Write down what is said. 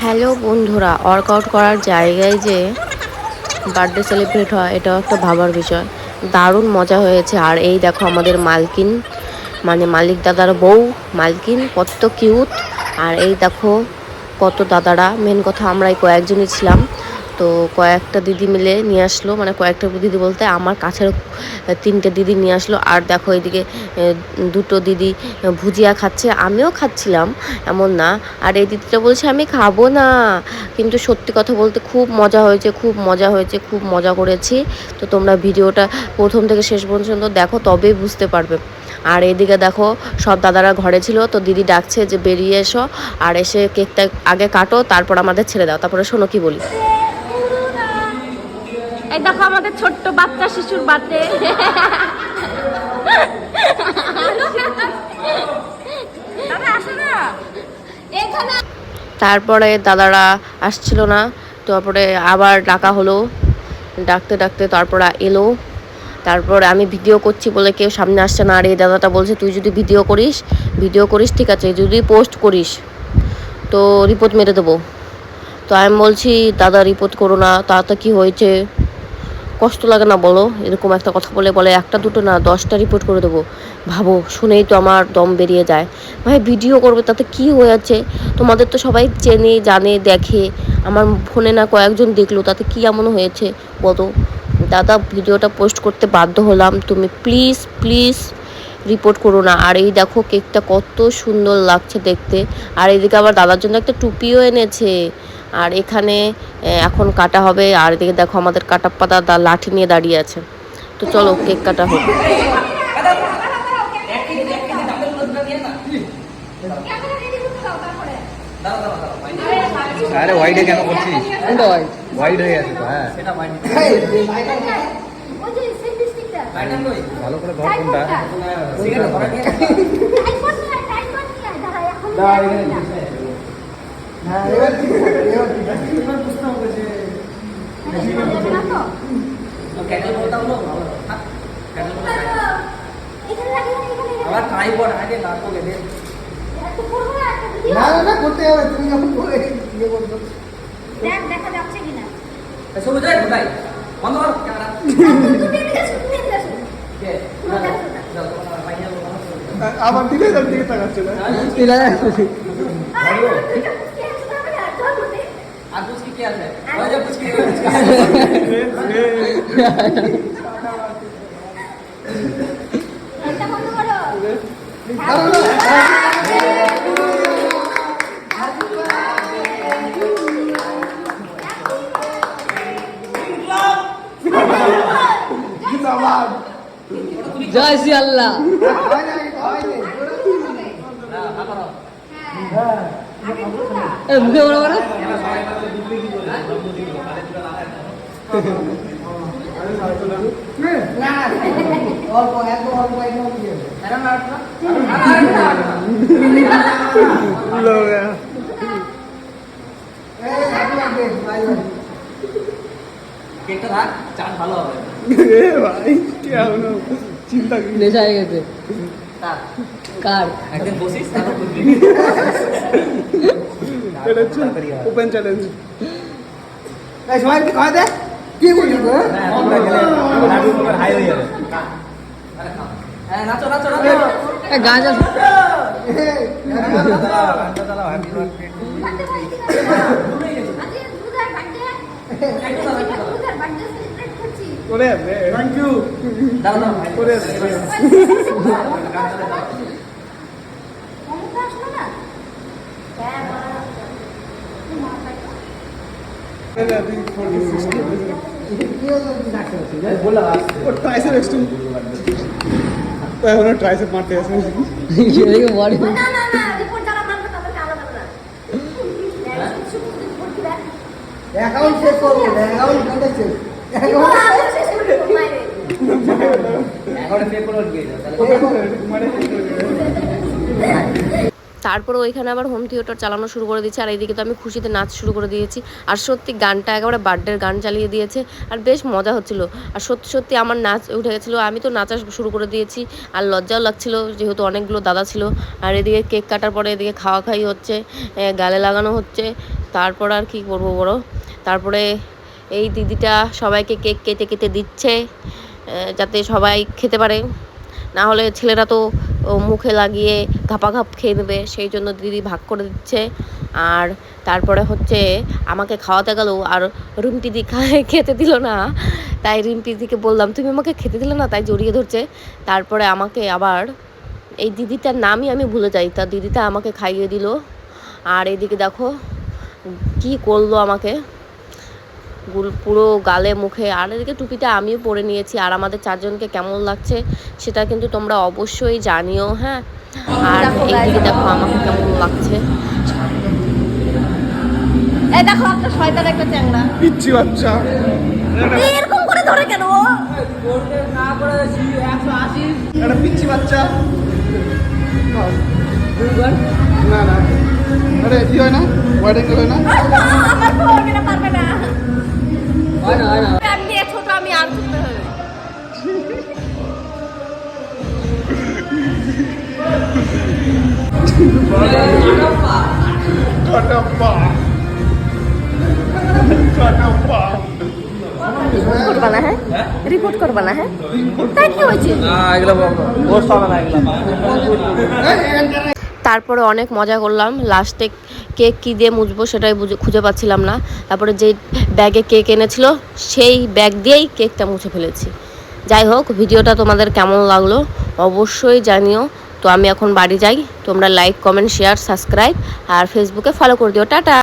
Hello বন্ধুরা, workout করার জায়গায় যে বার্থডে সেলিব্রেট হয় এটাও একটা ভাবার বিষয়। দারুণ মজা হয়েছে। আর এই দেখো আমাদের মালকিন, মানে মালিক দাদার বউ মালকিন, কত কিউট। আর এই দেখো কত দাদারা, মেন কথা আমরাই কয়েকজনই ছিলাম। তো কয়েকটা দিদি মিলে নিয়ে আসলো, মানে কয়েকটা দিদি বলতে আমার কাছের 3টে দিদি নিয়ে আসলো। আর দেখো এদিকে 2টো দিদি ভুজিয়া খাচ্ছে, আমিও খাচ্ছিলাম, এমন না। আর এই দিদিটা বলছে আমি খাবো না, কিন্তু সত্যি কথা বলতে খুব মজা হয়েছে, খুব মজা হয়েছে, খুব মজা করেছি। তো তোমরা ভিডিওটা প্রথম থেকে শেষ পর্যন্ত দেখো, তবেই বুঝতে পারবে। আর এদিকে দেখো সব দাদারা ঘরে ছিল, তো দিদি ডাকছে যে বেরিয়ে এসো, আর এসে কেকটা আগে কাটো, তারপর আমাদের ছেড়ে দাও। তারপরে শোনো কি বলি। এই দেখো আমাদের ছোট্ট বাচ্চা শিশুর বার্থডে। তারপরে দাদারা আসছিল না, তারপরে আবার ডাকা হলো, ডাকতে ডাকতে তারপরে এলো। তারপরে আমি ভিডিও করছি বলে কেউ সামনে আসছে না। আর এই দাদাটা বলছে তুই যদি ভিডিও করিস ঠিক আছে, যদি পোস্ট করিস তো রিপোর্ট মেরে দেবো। তো আমি বলছি দাদা রিপোর্ট করো না, তাতে কি হয়েছে, কষ্ট লাগে না বলো? এরকম একটা কথা বলে বলে একটা দুটো না 10টা রিপোর্ট করে দেবো। ভাবো, শুনেই তো আমার দম বেরিয়ে যায়। ভাই ভিডিও করবে তাতে কি হয়েছে? তোমাদের তো সবাই চেনে জানে দেখে, আমার ফোনে না কয়েকজন দেখলো, তাতে কি এমন হয়েছে বলো? দাদা ভিডিওটা পোস্ট করতে বাধ্য হলাম, তুমি প্লিজ প্লিজ রিপোর্ট করো না। আর এই দেখো কেকটা কত সুন্দর লাগছে দেখতে। আর এদিকে আবার দাদার জন্য একটা টুপিও এনেছে। আর এখানে এখন কাটা হবে। আর এদিকে দেখো আমাদের কাটা পাতা লাঠি নিয়ে দাঁড়িয়ে আছে। তো চলো কেক কাটা হোক। আরে হোয়াইটে কেন করছিস? হোয়াইট হয়ে গেছে তো। হ্যাঁ সেটা হোয়াইট। ভালো করে ধর কোনটা। আবার ট্রাইপড আগে লাগবো গেলে না না করতে হবে, তুমি যখন করে ইয়ে বলছো দেখ দেখা যাচ্ছে কিনা সব যায় কোথায় বন্ধ কর ক্যামেরা আবার দিলে তার দিকে তাকাচ্ছে না দিলে আর कुछ কি আছে ওই যে कुछ কি এটা বন্ধ করো। জয় শ্রী আল্লাহ। মুখে বড় বড় কেকটা থাক, চাট ভালো হবে। ভাই কি হলো, চিন্তা কি নেশা হয়ে গেছে কার। একদিন বসিস তারপর বুঝবি। এটা হচ্ছে ওপেন চ্যালেঞ্জ। এই সময় কি খাওয়া দে কি করি গো? হাই হয়ে যাবে। হ্যাঁ নাচো নাচো নাচো। গান আছে। গানটা চালাও, হ্যাপি বার্থডে টু ইউ। আজকে দুধার বার্থডে, দুধার বার্থডে সেলিব্রেট করছি। করে দে। Thank you. দাও দাও করে দে। মমতা আসলো না? হ্যাঁ বলা। এটা দিন 46 बोला ও ট্রাইসেপ এক্সট্রিম তো এখন ট্রাইসেপ মারতে আছে। বডি না না না রিপোর্ট যারা মানবে তাদেরকে আলাদা আলাদা। শুধু রিপোর্ট দিবেন। অ্যাকাউন্ট চেক করব, অ্যাকাউন্ট কোনটা চেক? রিপোর্ট আগে শেষ করে দেবো বাইরে। অ্যাকাউন্ট পে করে দিয়ে দাও তাহলে। তারপরে ওইখানে আবার হোম থিয়েটার চালানো শুরু করে দিয়েছে। আর এইদিকে তো আমি খুশিতে নাচ শুরু করে দিয়েছি। আর সত্যি গানটা একেবারে বার্থডের গান চালিয়ে দিয়েছে, আর বেশ মজা হচ্ছিলো। আর সত্যি সত্যি আমার নাচ উঠে গেছিলো, আমি তো নাচা শুরু করে দিয়েছি। আর লজ্জাও লাগছিলো যেহেতু অনেকগুলো দাদা ছিল। আর এদিকে কেক কাটার পরে এদিকে খাওয়া খাওয়ি হচ্ছে, গালে লাগানো হচ্ছে। তারপর আর কি করবো বড়। তারপরে এই দিদিটা সবাইকে কেক কেটে কেটে দিচ্ছে যাতে সবাই খেতে পারে, না হলে ছেলেরা তো মুখে লাগিয়ে ঘাপাঘাপ খেয়ে নেবে, সেই জন্য দিদি ভাগ করে দিচ্ছে। আর তারপরে হচ্ছে আমাকে খাওয়াতে গেল, আর রিম্পি দি খেতে দিল না, তাই রিম্পি দিকে বললাম তুমি আমাকে খেতে দিলে না, তাই জড়িয়ে ধরছে। তারপরে আমাকে আবার এই দিদিটার নামই আমি ভুলে যাই, তা দিদিটা আমাকে খাইয়ে দিল। আর এদিকে দেখো কি করলো আমাকে, পুরো গালে মুখে। আর এদিকে টুপিটা আমিও পরে নিয়েছি। আর আমাদের চারজনকে কেমন লাগছে সেটা কিন্তু তোমরা অবশ্যই জানিও, হ্যাঁ। আর এইদিকে দেখো আমাকে কেমন লাগছে। এই দেখো একটা শয়তান একটা চ্যাংড়া পিচ্ছি বাচ্চা। এরকম করে ধরে কেন ও? না করে 180 একটা পিচ্ছি বাচ্চা। দুবার না না, আরে কি হয় না, ওয়াইড অ্যাঙ্গেল হয় না। আমার ফোন এটা পারবে না। হয় না হয় না। আমি দিয়ে ছোট, আমি আর ছোট হবে। কাটাপ্পা কাটাপ্পা। রিপোর্ট করবা না, হ্যাঁ রিপোর্ট করবা না, হ্যাঁ তাই কি হয়েছে? না এগুলো বস হবে না এগুলো। তারপরে অনেক মজা করলাম। লাস্টে কেক কী দিয়ে মুছবো সেটাই খুঁজে পাচ্ছিলাম না। তারপরে যেই ব্যাগে কেক এনেছিল সেই ব্যাগ দিয়েই কেকটা মুছে ফেলেছি। যাই হোক, ভিডিওটা তোমাদের কেমন লাগলো অবশ্যই জানিও। তো আমি এখন বাড়ি যাই, তোমরা লাইক কমেন্ট শেয়ার সাবস্ক্রাইব আর ফেসবুকে ফলো করে দিও। টাটা।